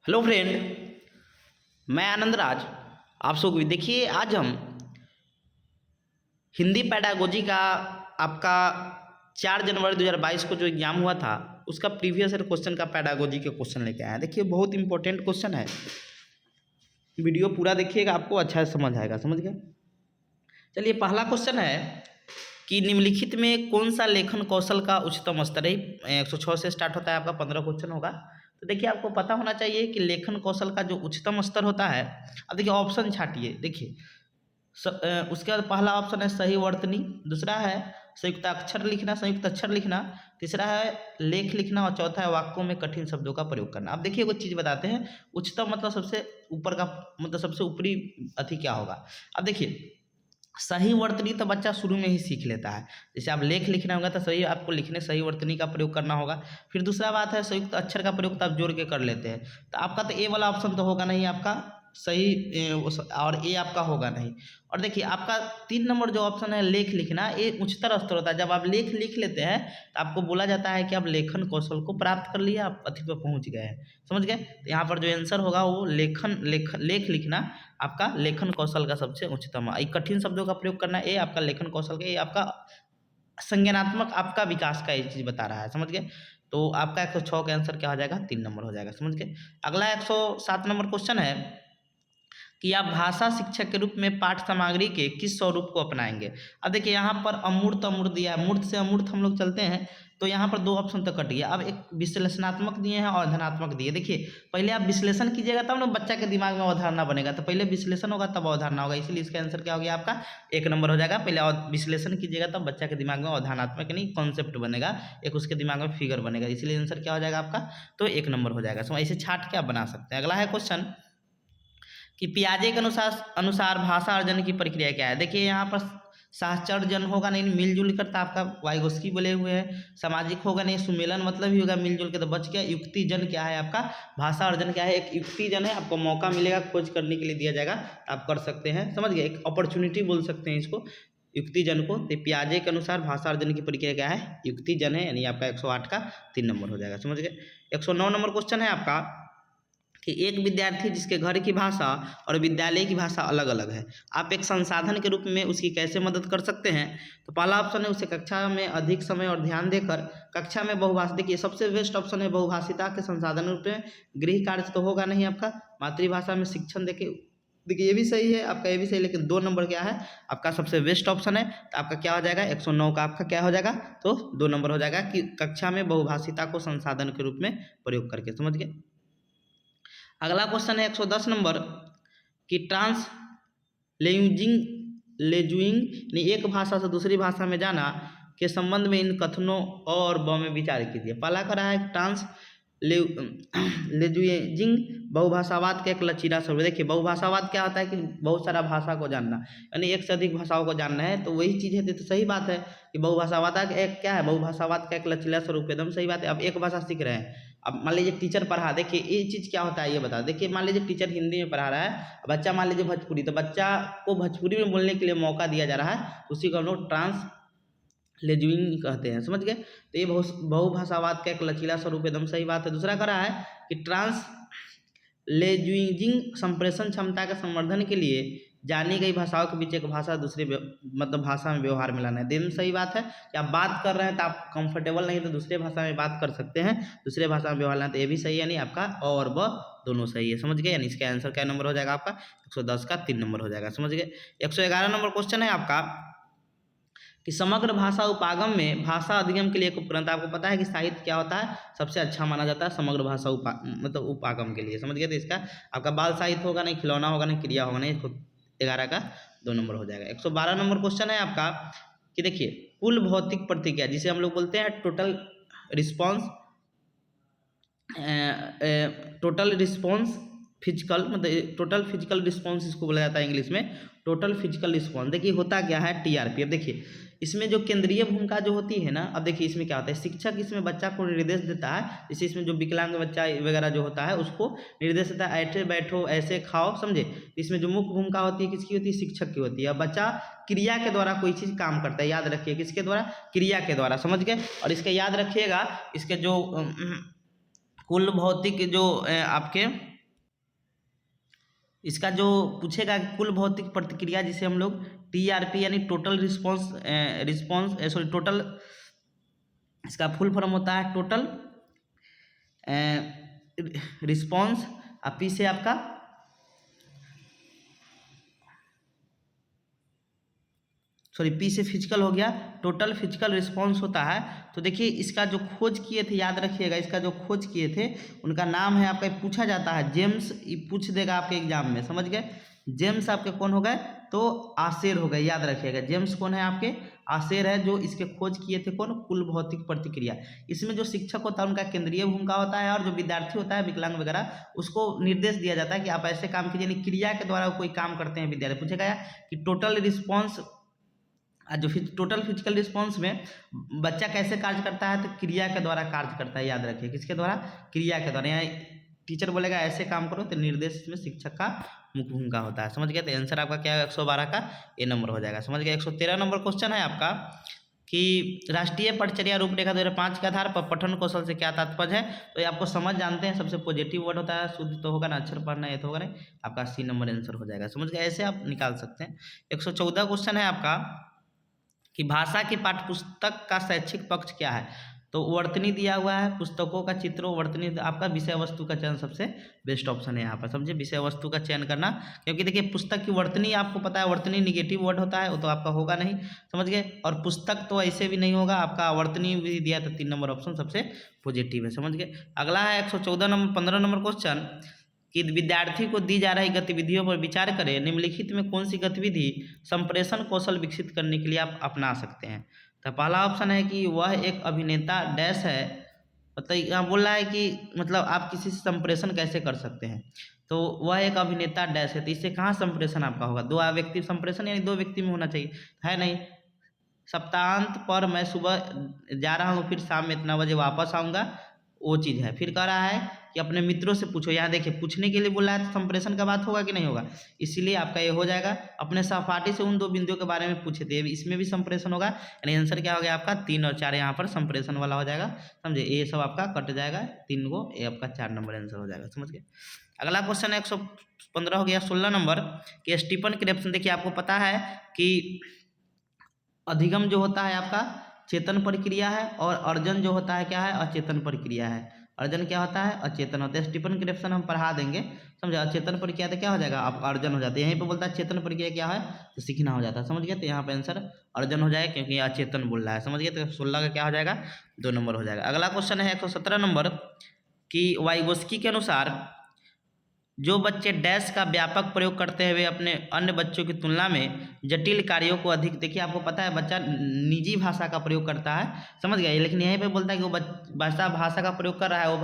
Hello friend, मैं आनंद राज। आप सब देखिए, आज हम हिंदी पैडागोजी का आपका 4 जनवरी 2022 को जो एग्ज़ाम हुआ था उसका प्रीवियस ईयर क्वेश्चन का पैडागोजी के क्वेश्चन लेके आए हैं। देखिए, बहुत इंपॉर्टेंट क्वेश्चन है। वीडियो पूरा देखिएगा, आपको अच्छा से समझ आएगा। समझ गए? चलिए, पहला क्वेश्चन है कि निम्नलिखित में कौन सा लेखन कौशल का उच्चतम स्तर है। 106 से स्टार्ट होता है, आपका 15 क्वेश्चन होगा। तो देखिए, आपको पता होना चाहिए कि लेखन कौशल का जो उच्चतम स्तर होता है। अब देखिए, ऑप्शन छाटिए। देखिए, उसके बाद पहला ऑप्शन है सही वर्तनी, दूसरा है संयुक्त अक्षर लिखना, संयुक्त अक्षर लिखना, तीसरा है लेख लिखना और चौथा है वाक्यों में कठिन शब्दों का प्रयोग करना। अब देखिए, कुछ चीज़ बताते हैं। उच्चतम मतलब सबसे ऊपर का, मतलब सबसे ऊपरी अति क्या होगा। अब देखिए, सही वर्तनी तो बच्चा शुरू में ही सीख लेता है। जैसे आप लेख लिखना होगा तो सही आपको लिखने सही वर्तनी का प्रयोग करना होगा। फिर दूसरा बात है संयुक्त अक्षर का प्रयोग तो आप जोड़ के कर लेते हैं। तो आपका तो ए वाला ऑप्शन तो होगा नहीं आपका सही, और ए आपका होगा नहीं। और देखिए, आपका 3 नंबर जो ऑप्शन है लेख लिखना, ये उच्चतर स्तर होता है। जब आप लेख लिख लेते हैं तो आपको बोला जाता है कि आप लेखन कौशल को प्राप्त कर लिया, आप अति पर पहुंच गए हैं। समझ गए? तो यहाँ पर जो आंसर होगा वो लेख लिखना आपका लेखन कौशल का सबसे उच्चतम है। कठिन शब्दों का प्रयोग करना, ये आपका लेखन कौशल का, ये आपका संज्ञानात्मक आपका विकास का ये चीज़ बता रहा है। समझ गए? तो आपका 106 का आंसर क्या हो जाएगा? 3 नंबर हो जाएगा। समझ गए? अगला 107 नंबर क्वेश्चन है कि आप भाषा शिक्षक के रूप में पाठ्य सामग्री के किस स्वरूप को अपनाएंगे। अब देखिए, यहाँ पर अमूर्त अमूर्त दिया है। मूर्त से अमूर्त हम लोग चलते हैं तो यहाँ पर 2 ऑप्शन तक कट गया। अब एक विश्लेषणात्मक दिए हैं और धनात्मक दिए। देखिए, पहले आप विश्लेषण कीजिएगा तब ना बच्चा के दिमाग में अवधारणा बनेगा। तो पहले विश्लेषण होगा तब अवधारणा होगा, इसलिए इसका आंसर क्या हो गया आपका? 1 नंबर हो जाएगा। पहले विश्लेषण कीजिएगा तब बच्चा के दिमाग में अवधारणात्मक नहीं कॉन्सेप्ट बनेगा, एक उसके दिमाग में फिगर बनेगा, इसलिए आंसर क्या हो जाएगा आपका? तो 1 नंबर हो जाएगा। सो ऐसे छाट के आप बना सकते हैं। अगला है क्वेश्चन कि पियाजे के अनुसार भाषा अर्जन की प्रक्रिया क्या है। देखिए, यहाँ पर साहचर्जन होगा नहीं, मिलजुल कर, तो आपका वाइगोस्की बोले हुए हैं। सामाजिक होगा नहीं, सुमेलन मतलब ही होगा मिलजुल के, तो बच गया। युक्तिजन क्या है आपका? भाषा अर्जन क्या है? एक युक्तिजन है। आपको मौका मिलेगा खोज करने के लिए दिया जाएगा, आप कर सकते हैं। समझ गए? एक अपॉर्चुनिटी बोल सकते हैं इसको, युक्तिजन को। तो पियाजे के अनुसार भाषा अर्जन की प्रक्रिया क्या है? युक्तिजन है, यानी आपका 108 का 3 नंबर हो जाएगा। समझ गए? 109 नंबर क्वेश्चन है आपका कि एक विद्यार्थी जिसके घर की भाषा और विद्यालय की भाषा अलग अलग है, आप एक संसाधन के रूप में उसकी कैसे मदद कर सकते हैं। तो पहला ऑप्शन है उसे कक्षा में अधिक समय और ध्यान देकर कक्षा में बहुभाषा। देखिए, सबसे बेस्ट ऑप्शन है बहुभाषिता के संसाधन रूप में। गृह कार्य तो होगा नहीं आपका, मातृभाषा में शिक्षण। देखिए, ये भी सही है आपका, ये भी सही, लेकिन 2 नंबर क्या है आपका? सबसे बेस्ट ऑप्शन है। तो आपका क्या हो जाएगा? 109 का आपका क्या हो जाएगा? तो 2 नंबर हो जाएगा कि कक्षा में बहुभाषिता को संसाधन के रूप में प्रयोग करके। समझ गए? अगला क्वेश्चन है 110 नंबर कि लेजुइंग एक भाषा से दूसरी भाषा में जाना के संबंध में इन कथनों और ब में विचार कीजिए। पहला करा है लेजुइंग बहुभाषावाद का एक लचीला स्वरूप। देखिए, बहुभाषावाद क्या होता है कि बहुत सारा भाषा को जानना, यानी एक से अधिक भाषाओं को जानना है। तो वही चीज़ है, तो सही बात है कि बहुभाषावाद का एक क्या है? बहुभाषावाद का एक लचीला स्वरूप, एकदम सही बात है। अब एक भाषा सीख रहे हैं, अब मान लीजिए टीचर पढ़ा। देखिए, ये चीज़ क्या होता है ये बता। देखिए, मान लीजिए टीचर हिंदी में पढ़ा रहा है, बच्चा मान लीजिए भोजपुरी, तो बच्चा को भोजपुरी में बोलने के लिए मौका दिया जा रहा है, उसी को हम लोग ट्रांसलेजुइंग कहते हैं। समझ गए? तो ये बहुभाषावाद का एक लचीला स्वरूप, एकदम सही बात है। दूसरा करा है कि ट्रांसलेजुइंग संप्रेषण क्षमता के संवर्धन के लिए जानी गई भाषाओं के बीच एक भाषा दूसरे मतलब भाषा में व्यवहार मिलाना है। दिन सही बात है कि आप बात कर रहे हैं तो आप कंफर्टेबल नहीं तो दूसरे भाषा में बात कर सकते हैं, दूसरे भाषा में व्यवहार लेना, तो ये भी सही है। नहीं आपका और व दोनों सही है। समझ गए? यानी इसका आंसर क्या नंबर हो जाएगा आपका? 110 का 3 नंबर हो जाएगा। समझ गए? 111 नंबर क्वेश्चन है आपका कि समग्र भाषा उपागम में भाषा अधिगम के लिए एक उपकरण। आपको पता है कि साहित्य क्या होता है? सबसे अच्छा माना जाता है समग्र भाषा मतलब उपागम के लिए। समझ गए? तो इसका आपका बाल साहित्य होगा नहीं, खिलौना होगा नहीं, क्रिया होगा नहीं। 11 का 2 नंबर हो जाएगा। 112 नंबर क्वेश्चन है आपका कि देखिए, कुल भौतिक प्रतिक्रिया जिसे हम लोग बोलते हैं टोटल रिस्पॉन्स फिजिकल, मतलब टोटल फिजिकल रिस्पॉन्स इसको बोला जाता है इंग्लिश में, टोटल फिजिकल रिस्पॉन्स। देखिए, होता क्या है? टीआरपी। अब देखिए, इसमें जो केंद्रीय भूमिका जो होती है ना, अब देखिए इसमें क्या होता है, शिक्षक इसमें बच्चा को निर्देश देता है। जैसे इसमें जो विकलांग बच्चा वगैरह जो होता है उसको निर्देश देता है, ऐसे बैठो, ऐसे खाओ। समझे? इसमें जो मुख्य भूमिका होती है किसकी होती है? शिक्षक की होती है। अब बच्चा क्रिया के द्वारा कोई चीज़ काम करता है, याद रखिए, किसके द्वारा? क्रिया के द्वारा। समझ गए? और इसके याद रखिएगा, इसके जो कुल भौतिक जो आपके इसका जो पूछेगा कि कुल भौतिक प्रतिक्रिया जिसे हम लोग TRP यानी टोटल टोटल, इसका फुल फॉर्म होता है टोटल रिस्पॉन्स। पी से आपका पी से फिजिकल हो गया, टोटल फिजिकल रिस्पॉन्स होता है। तो देखिए इसका जो खोज किए थे, याद रखिएगा, इसका जो खोज किए थे उनका नाम है आपका, पूछा जाता है जेम्स, ये पूछ देगा आपके एग्जाम में, समझ गए। जेम्स आपके कौन हो गए, तो आशेर हो गए, याद रखिएगा। जेम्स कौन है आपके, आशेर है, जो इसके खोज किए थे कौन, कुल भौतिक प्रतिक्रिया। इसमें जो शिक्षक होता है उनका केंद्रीय भूमिका होता है, और जो विद्यार्थी होता है विकलांग वगैरह उसको निर्देश दिया जाता है कि आप ऐसे काम कीजिए, यानी क्रिया के द्वारा कोई काम करते हैं विद्यार्थी। पूछेगा कि टोटल रिस्पॉन्स, जो टोटल फिजिकल रिस्पॉन्स में बच्चा कैसे कार्य करता है, तो क्रिया के द्वारा कार्य करता है, याद रखिए, किसके द्वारा, क्रिया के द्वारा। यहाँ टीचर बोलेगा ऐसे काम करो तो निर्देश में शिक्षक का मुख्य भूमिका होता है, समझ गए। तो आंसर आपका क्या है, 112 का ए नंबर हो जाएगा, समझ गए। 113 नंबर क्वेश्चन है आपका कि राष्ट्रीय पटचर्या रूपरेखा 2005 के आधार पर पठन कौशल से क्या तात्पर्य है। तो ये आपको समझ जानते हैं, सबसे पॉजिटिव वर्ड होता है, शुद्ध तो होगा ना, अक्षर पढ़ना ये तो होगा नहीं, आपका सी नंबर आंसर हो जाएगा, समझ गए। ऐसे आप निकाल सकते हैं। 114 क्वेश्चन है आपका कि भाषा की पाठ्यपुस्तक का शैक्षिक पक्ष क्या है। तो वर्तनी दिया हुआ है, पुस्तकों का चित्रों, वर्तनी, आपका विषय वस्तु का चयन सबसे बेस्ट ऑप्शन है यहाँ पर, समझे, विषय वस्तु का चयन करना। क्योंकि देखिए पुस्तक की वर्तनी आपको पता है, वर्तनी निगेटिव वर्ड होता है, वो तो आपका होगा नहीं, समझ गए। और पुस्तक तो ऐसे भी नहीं होगा आपका, वर्तनी भी दिया तो 3 नंबर ऑप्शन सबसे पॉजिटिव है, समझ गए। अगला है 114 नंबर 15 नंबर क्वेश्चन कि विद्यार्थी को दी जा रही गतिविधियों पर विचार करें, निम्नलिखित में कौन सी गतिविधि संप्रेषण कौशल विकसित करने के लिए आप अपना सकते हैं। तो पहला ऑप्शन है कि वह एक अभिनेता डैश है, मतलब यहाँ बोल रहा है कि मतलब आप किसी से संप्रेषण कैसे कर सकते हैं। तो वह एक अभिनेता डैश है, तो इससे कहाँ संप्रेषण आपका होगा, 2 व्यक्ति संप्रेषण, यानी 2 व्यक्ति में होना चाहिए, है नहीं। सप्ताहांत पर मैं सुबह जा रहा हूँ, फिर शाम में इतना बजे वापस आऊँगा, वो चीज़ है। फिर कह रहा है कि अपने मित्रों से पूछो, यहाँ देखिए पूछने के लिए बोला है, तो संप्रेषण का बात होगा कि नहीं होगा, इसीलिए आपका ये हो जाएगा। अपने सहपाठी से उन 2 बिंदुओं के बारे में पूछे थे, इसमें भी संप्रेषण होगा, यानी आंसर क्या हो गया आपका 3 और 4 यहाँ पर संप्रेषण वाला हो जाएगा, समझे। ये सब आपका कट जाएगा 3 को, ये आपका 4 नंबर आंसर हो जाएगा, समझ गए। अगला क्वेश्चन है 115 हो गया, 16 नंबर कि स्टीफन क्रेप्सन, देखिए आपको पता है कि अधिगम जो होता है आपका चेतन प्रक्रिया है, और अर्जन जो होता है क्या है, अचेतन प्रक्रिया है। अर्जन क्या होता है, अचेतन होता है। स्टीफन क्रेप्सन हम पढ़ा देंगे, समझे। अचेतन प्रक्रिया तो क्या हो जाएगा, आप अर्जन हो जाते हैं। यहीं पे बोलता है चेतन प्रक्रिया क्या है, तो सीखना हो जाता है, समझ गए। तो यहाँ पे आंसर अर्जन हो जाएगा, क्योंकि अचेतन बोल रहा है, समझ गए। तो 16 का क्या हो जाएगा, 2 नंबर हो जाएगा। अगला क्वेश्चन है 117 नंबर कि वाइगोस्की के अनुसार जो बच्चे डैश का व्यापक प्रयोग करते हैं वे अपने अन्य बच्चों की तुलना में जटिल कार्यों को अधिक, देखिए आपको पता है बच्चा निजी भाषा का प्रयोग करता है, समझ गए। लेकिन यहीं पे बोलता है कि वो भाषा का प्रयोग कर रहा है,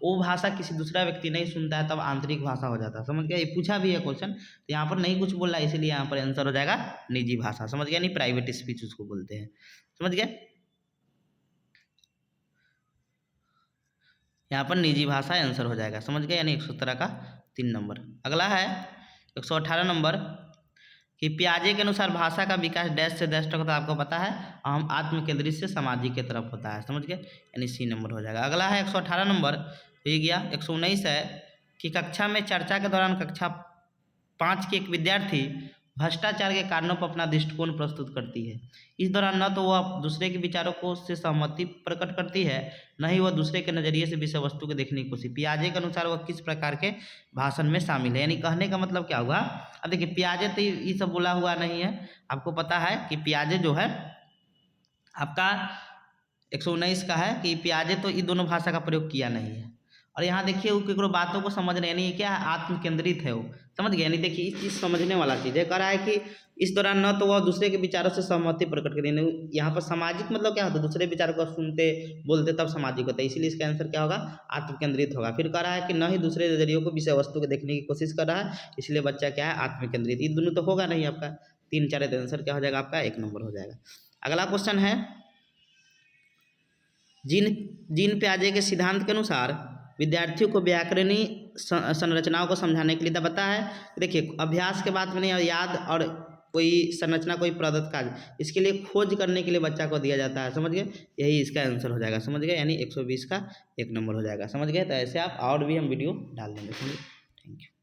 वो भाषा किसी दूसरा व्यक्ति नहीं सुनता है, तब आंतरिक भाषा हो जाता है, समझ गया। ये पूछा भी है क्वेश्चन, तो यहाँ पर नहीं कुछ बोल रहा है, इसीलिए यहाँ पर आंसर हो जाएगा निजी भाषा, समझ गया, नहीं प्राइवेट स्पीच उसको बोलते हैं, समझ गए। यहाँ पर निजी भाषा आंसर हो जाएगा, समझ गए, यानी 117 का 3 नंबर। अगला है 118 नंबर कि पियाजे के अनुसार भाषा का विकास डैश से डैश तक होता है, आपको पता है, हम आत्मकेंद्रित से सामाजिक की तरफ होता है, समझ गए, यानी सी नंबर हो जाएगा। अगला है 118 नंबर, हो गया। 119 है कि कक्षा में चर्चा के दौरान कक्षा 5 के एक विद्यार्थी भ्रष्टाचार के कारणों पर अपना दृष्टिकोण प्रस्तुत करती है। इस दौरान न तो वह दूसरे के विचारों को से सहमति प्रकट करती है, न ही वह दूसरे के नज़रिए से विषय वस्तु को देखने की कोशिश। पियाजे के अनुसार वह किस प्रकार के भाषण में शामिल है, यानी कहने का मतलब क्या हुआ। अब देखिए पियाजे तो ये सब बोला हुआ नहीं है, आपको पता है कि पियाजे जो है आपका 119 का है कि पियाजे तो ये दोनों भाषा का प्रयोग किया नहीं है। और यहाँ देखिए वो केकरो बातों को समझ रहे, यानी क्या है, आत्मकेंद्रित है वो, समझ गए। यानी देखिए इस चीज़ समझने वाला चीज़ है, कह रहा है कि इस दौरान न तो वह दूसरे के विचारों से सहमति प्रकट करें, यहाँ पर सामाजिक मतलब क्या होता है, दूसरे विचारों को सुनते बोलते तब सामाजिक होता है, इसीलिए इसका आंसर क्या होगा, आत्मकेंद्रित होगा। फिर कह रहा है कि न ही दूसरे नजरियों को विषय वस्तु को देखने की कोशिश कर रहा है, इसलिए बच्चा क्या है, आत्मकेंद्रित। ये दोनों तो होगा नहीं आपका, 3 4 आंसर क्या हो जाएगा आपका 1 नंबर हो जाएगा। अगला क्वेश्चन है जीन पियाजे के सिद्धांत के अनुसार विद्यार्थियों को व्याकरणीय संरचनाओं को समझाने के लिए पता है। देखिए अभ्यास के बाद में नहीं, याद और कोई संरचना कोई प्रदत्त कार्य, इसके लिए खोज करने के लिए बच्चा को दिया जाता है, समझ गए, यही इसका आंसर हो जाएगा, समझ गए, यानी 120 का 1 नंबर हो जाएगा, समझ गए। तो ऐसे आप और भी हम वीडियो डाल देंगे, समझिए। Thank you.